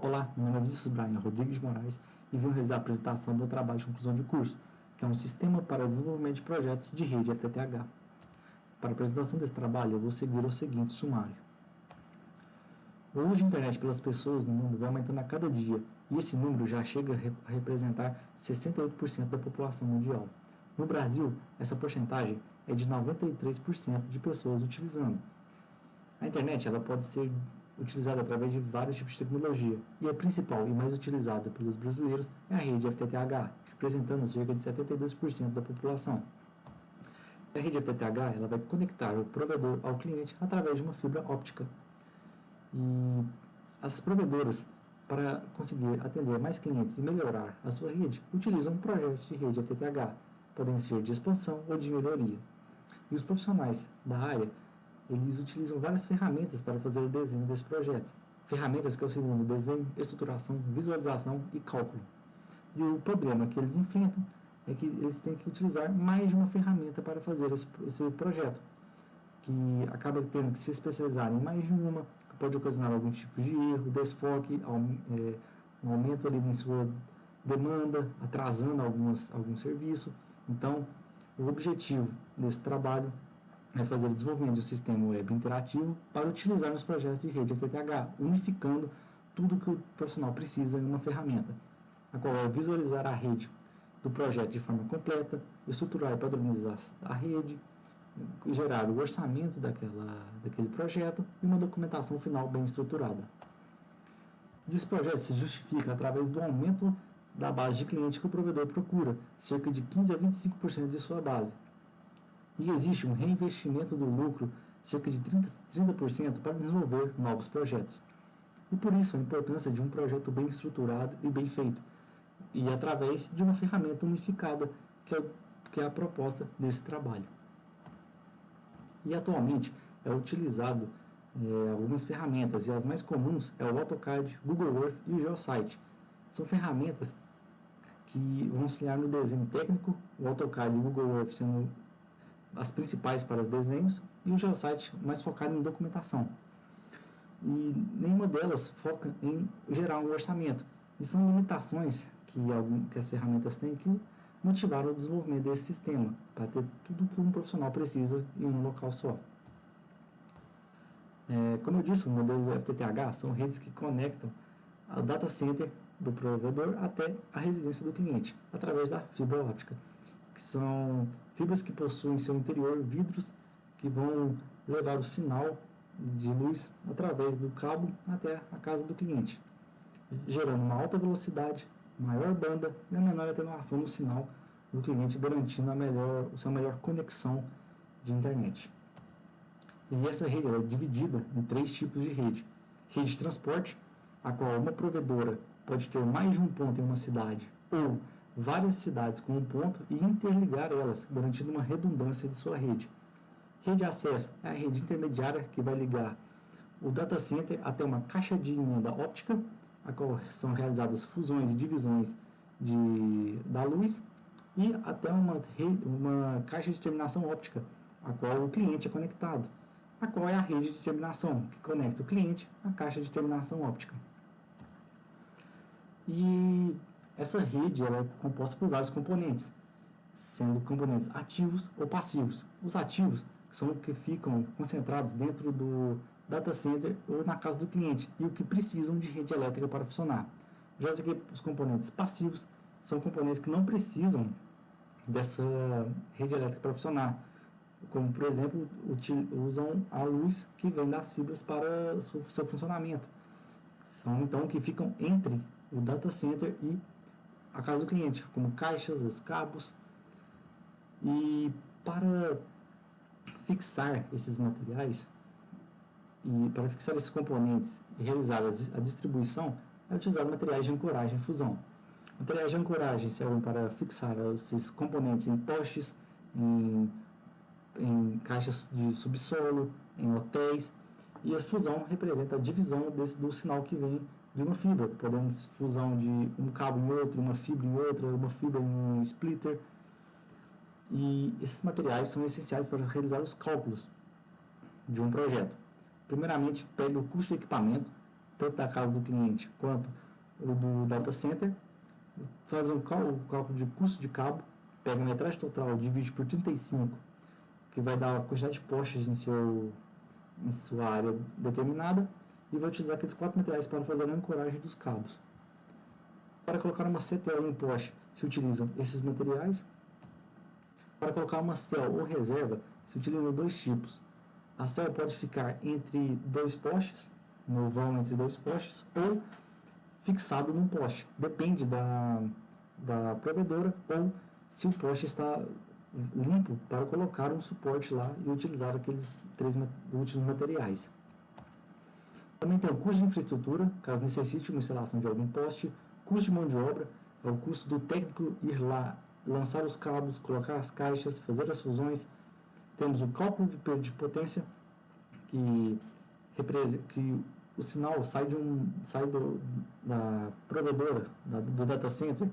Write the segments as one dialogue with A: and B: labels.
A: Olá, meu nome é Vinícius Brian Rodrigues de Moraes e vim realizar a apresentação do trabalho de conclusão de curso, que é um sistema para desenvolvimento de projetos de rede FTTH. Para a apresentação desse trabalho, eu vou seguir o seguinte sumário. O uso de internet pelas pessoas no mundo vai aumentando a cada dia, e esse número já chega a representar 68% da população mundial. No Brasil, essa porcentagem é de 93% de pessoas utilizando. A internet ela pode ser utilizada através de vários tipos de tecnologia, e a principal e mais utilizada pelos brasileiros é a rede FTTH, representando cerca de 72% da população. A rede FTTH ela vai conectar o provedor ao cliente através de uma fibra óptica. E as provedoras, para conseguir atender mais clientes e melhorar a sua rede, utilizam projetos de rede FTTH, podem ser de expansão ou de melhoria. E os profissionais da área eles utilizam várias ferramentas para fazer o desenho desses projetos. Ferramentas que auxiliam no desenho, estruturação, visualização e cálculo. E o problema que eles enfrentam é que eles têm que utilizar mais de uma ferramenta para fazer esse projeto, que acaba tendo que se especializar em mais de uma, que pode ocasionar algum tipo de erro, desfoque, um aumento ali em sua demanda, atrasando algum serviço. Então, o objetivo desse trabalho é fazer o desenvolvimento de um sistema web interativo para utilizar nos projetos de rede FTTH, unificando tudo que o profissional precisa em uma ferramenta, a qual é visualizar a rede do projeto de forma completa, estruturar e padronizar a rede, gerar o orçamento daquele projeto e uma documentação final bem estruturada. E esse projeto se justifica através do aumento da base de clientes que o provedor procura, cerca de 15 a 25% de sua base. E existe um reinvestimento do lucro, cerca de 30% para desenvolver novos projetos. E por isso a importância de um projeto bem estruturado e bem feito, e através de uma ferramenta unificada, que é a proposta desse trabalho. E atualmente é utilizado algumas ferramentas, e as mais comuns é o AutoCAD, Google Earth e o Geosite. São ferramentas que vão auxiliar no desenho técnico, o AutoCAD e o Google Earth sendo as principais para os desenhos, e o Geosite mais focado em documentação. E nenhuma delas foca em gerar um orçamento. E são limitações que as ferramentas têm que motivaram o desenvolvimento desse sistema, para ter tudo que um profissional precisa em um local só. Como eu disse, o modelo FTTH são redes que conectam o data center do provedor até a residência do cliente, através da fibra óptica, que são fibras que possuem em seu interior vidros que vão levar o sinal de luz através do cabo até a casa do cliente, gerando uma alta velocidade, maior banda e a menor atenuação do sinal do cliente, garantindo a sua melhor conexão de internet. E essa rede é dividida em 3 tipos de rede. Rede de transporte, a qual uma provedora pode ter mais de um ponto em uma cidade ou várias cidades com um ponto e interligar elas, garantindo uma redundância de sua rede. Rede de acesso é a rede intermediária que vai ligar o data center até uma caixa de emenda óptica, a qual são realizadas fusões e divisões da luz, e até uma caixa de terminação óptica, a qual o cliente é conectado, a qual é a rede de terminação, que conecta o cliente à caixa de terminação óptica. E essa rede ela é composta por vários componentes, sendo componentes ativos ou passivos. Os ativos são os que ficam concentrados dentro do data center ou na casa do cliente e o que precisam de rede elétrica para funcionar. Já os componentes passivos são componentes que não precisam dessa rede elétrica para funcionar, como por exemplo usam a luz que vem das fibras para o seu funcionamento. São então que ficam entre o data center e a casa do cliente, como caixas, os cabos. E para fixar esses materiais e para fixar esses componentes e realizar a distribuição, é utilizado materiais de ancoragem e fusão. Materiais de ancoragem servem para fixar esses componentes em postes, em caixas de subsolo, em hotéis, e a fusão representa a divisão do sinal que vem de uma fibra, podendo ser fusão de um cabo em outro, uma fibra em outra, uma fibra em um splitter. E esses materiais são essenciais para realizar os cálculos de um projeto. Primeiramente, pega o custo de equipamento, tanto da casa do cliente quanto o do data center, faz um cálculo de custo de cabo, pega a metragem total, divide por 35, que vai dar a quantidade de postes em sua área determinada, e vai utilizar aqueles 4 materiais para fazer a ancoragem dos cabos. Para colocar uma CTL em poste, se utilizam esses materiais. Para colocar uma cell ou reserva, se utilizam 2 tipos. A cell pode ficar entre 2 postes, no vão entre 2 postes, ou fixado num poste. Depende da provedora, ou se o poste está limpo para colocar um suporte lá e utilizar aqueles 3 últimos materiais. Também tem o custo de infraestrutura, caso necessite uma instalação de algum poste, custo de mão de obra, é o custo do técnico ir lá, lançar os cabos, colocar as caixas, fazer as fusões. Temos o cálculo de perda de potência, que o sinal sai da provedora, do data center,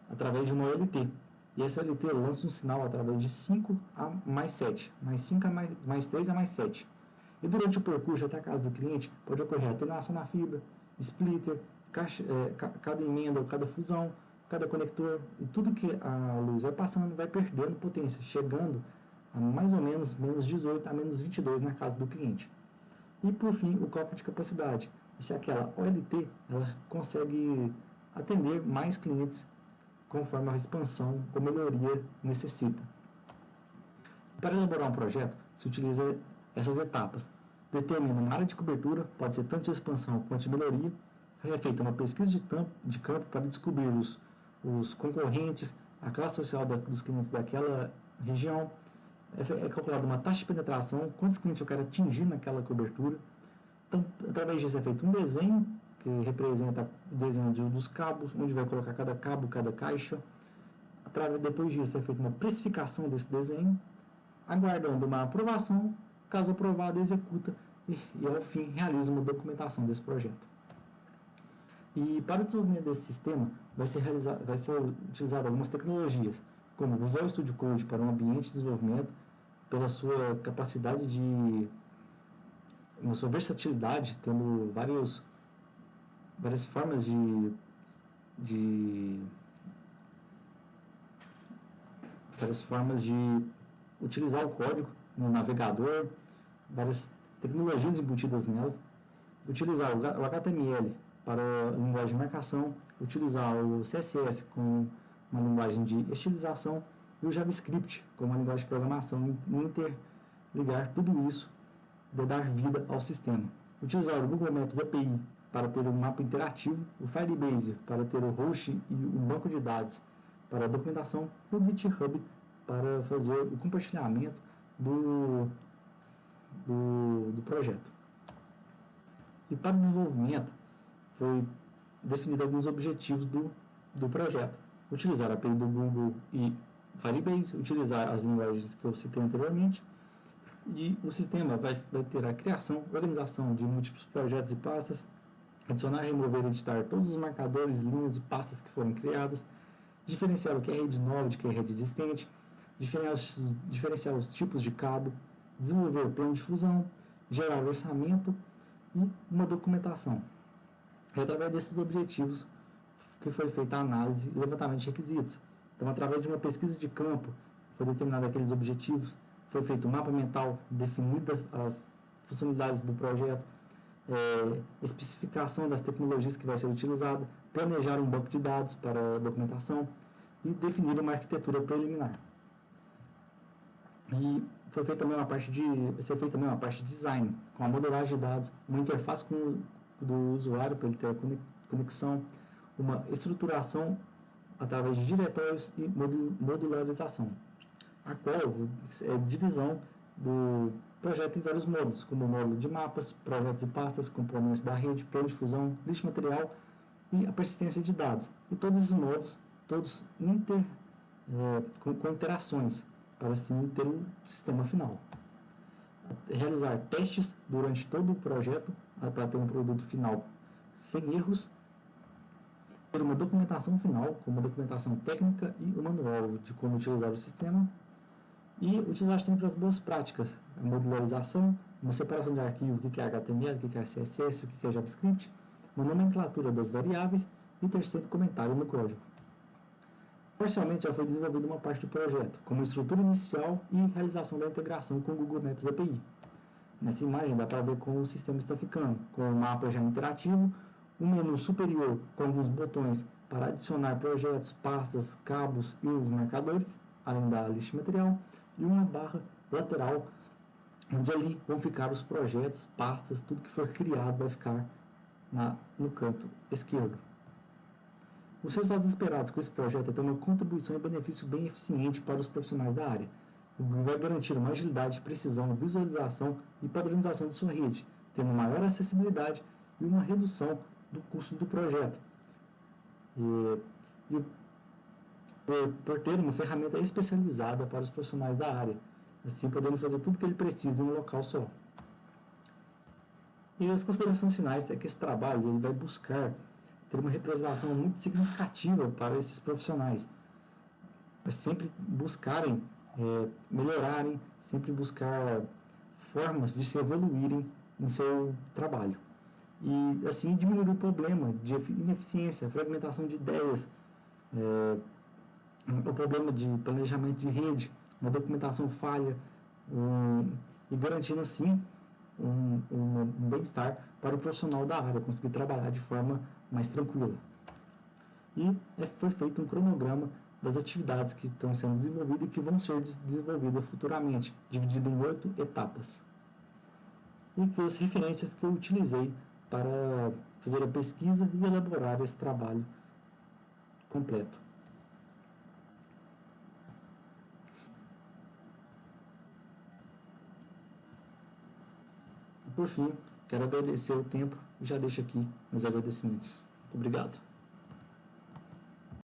A: através de uma OLT. E essa OLT lança um sinal através de 5 a mais 7, mais 5 a mais 3 a mais 7. E durante o percurso até a casa do cliente, pode ocorrer atenuação na fibra, splitter, cada emenda ou cada fusão, cada conector, e tudo que a luz vai passando vai perdendo potência, chegando a mais ou menos menos 18 a menos 22 na casa do cliente. E por fim, o cálculo de capacidade. Se aquela OLT ela consegue atender mais clientes conforme a expansão ou melhoria necessita. Para elaborar um projeto, se utiliza essas etapas. Determina uma área de cobertura, pode ser tanto de expansão quanto de melhoria. É feita uma pesquisa de campo para descobrir os concorrentes, a classe social dos clientes daquela região. É calculada uma taxa de penetração, quantos clientes eu quero atingir naquela cobertura. Então, através disso é feito um desenho, que representa o desenho dos cabos, onde vai colocar cada cabo, cada caixa. Depois disso é feita uma precificação desse desenho, aguardando uma aprovação. Caso aprovado, executa e ao fim realiza uma documentação desse projeto. E para o desenvolvimento desse sistema, vai ser utilizado algumas tecnologias, como o Visual Studio Code para um ambiente de desenvolvimento, pela sua capacidade uma sua versatilidade, tendo várias formas de utilizar o código no navegador, várias tecnologias embutidas nela, utilizar o HTML para a linguagem de marcação, utilizar o CSS com uma linguagem de estilização e o JavaScript como uma linguagem de programação e interligar tudo isso de dar vida ao sistema. Utilizar o Google Maps API para ter um mapa interativo, o Firebase para ter o host e um banco de dados para a documentação e o GitHub para fazer o compartilhamento do projeto. E para o desenvolvimento foi definido alguns objetivos do projeto. Utilizar a API do Google e Firebase, utilizar as linguagens que eu citei anteriormente, e o sistema vai ter a criação, organização de múltiplos projetos e pastas, adicionar, remover e editar todos os marcadores, linhas e pastas que foram criadas, diferenciar o que é rede nova de que é rede existente, diferenciar os tipos de cabo, desenvolver o plano de fusão, gerar orçamento e uma documentação. E através desses objetivos que foi feita a análise e levantamento de requisitos. Então, através de uma pesquisa de campo, foi determinado aqueles objetivos, foi feito um mapa mental, definidas as funcionalidades do projeto, especificação das tecnologias que vai ser utilizada, planejar um banco de dados para a documentação e definir uma arquitetura preliminar. E vai ser feita também uma parte de design, com a modelagem de dados, uma interface do usuário para ele ter a conexão, uma estruturação através de diretórios e modularização, a qual é divisão do projeto em vários módulos, como o módulo de mapas, projetos e pastas, componentes da rede, plano de fusão, lista de material e a persistência de dados. E todos esses módulos, todos com interações, para assim ter um sistema final. Realizar testes durante todo o projeto, para ter um produto final sem erros, ter uma documentação final, como uma documentação técnica e o manual de como utilizar o sistema, e utilizar sempre as boas práticas, a modularização, uma separação de arquivo, o que é HTML, o que é CSS, o que é JavaScript, uma nomenclatura das variáveis e terceiro comentário no código. Parcialmente já foi desenvolvida uma parte do projeto, como estrutura inicial e realização da integração com o Google Maps API. Nessa imagem dá para ver como o sistema está ficando, com o mapa já interativo, um menu superior com alguns botões para adicionar projetos, pastas, cabos e os marcadores, além da lista de material, e uma barra lateral, onde ali vão ficar os projetos, pastas, tudo que for criado vai ficar no canto esquerdo. Os resultados esperados com esse projeto é ter uma contribuição e benefício bem eficiente para os profissionais da área. Vai garantir uma agilidade, precisão, visualização e padronização de sua rede, tendo maior acessibilidade e uma redução do custo do projeto. Por ter uma ferramenta especializada para os profissionais da área, assim podendo fazer tudo o que ele precisa em um local só. E as considerações finais é que esse trabalho ele vai buscar ter uma representação muito significativa para esses profissionais, para sempre buscarem melhorarem, sempre buscar formas de se evoluírem em seu trabalho. E assim diminuir o problema de ineficiência, fragmentação de ideias, o problema de planejamento de rede, uma documentação falha, e garantindo assim um bem-estar para o profissional da área, conseguir trabalhar de forma mais tranquila. E foi feito um cronograma das atividades que estão sendo desenvolvidas e que vão ser desenvolvidas futuramente, dividido em 8 etapas. E que as referências que eu utilizei para fazer a pesquisa e elaborar esse trabalho completo. E por fim, quero agradecer o tempo e já deixo aqui meus agradecimentos. Muito obrigado.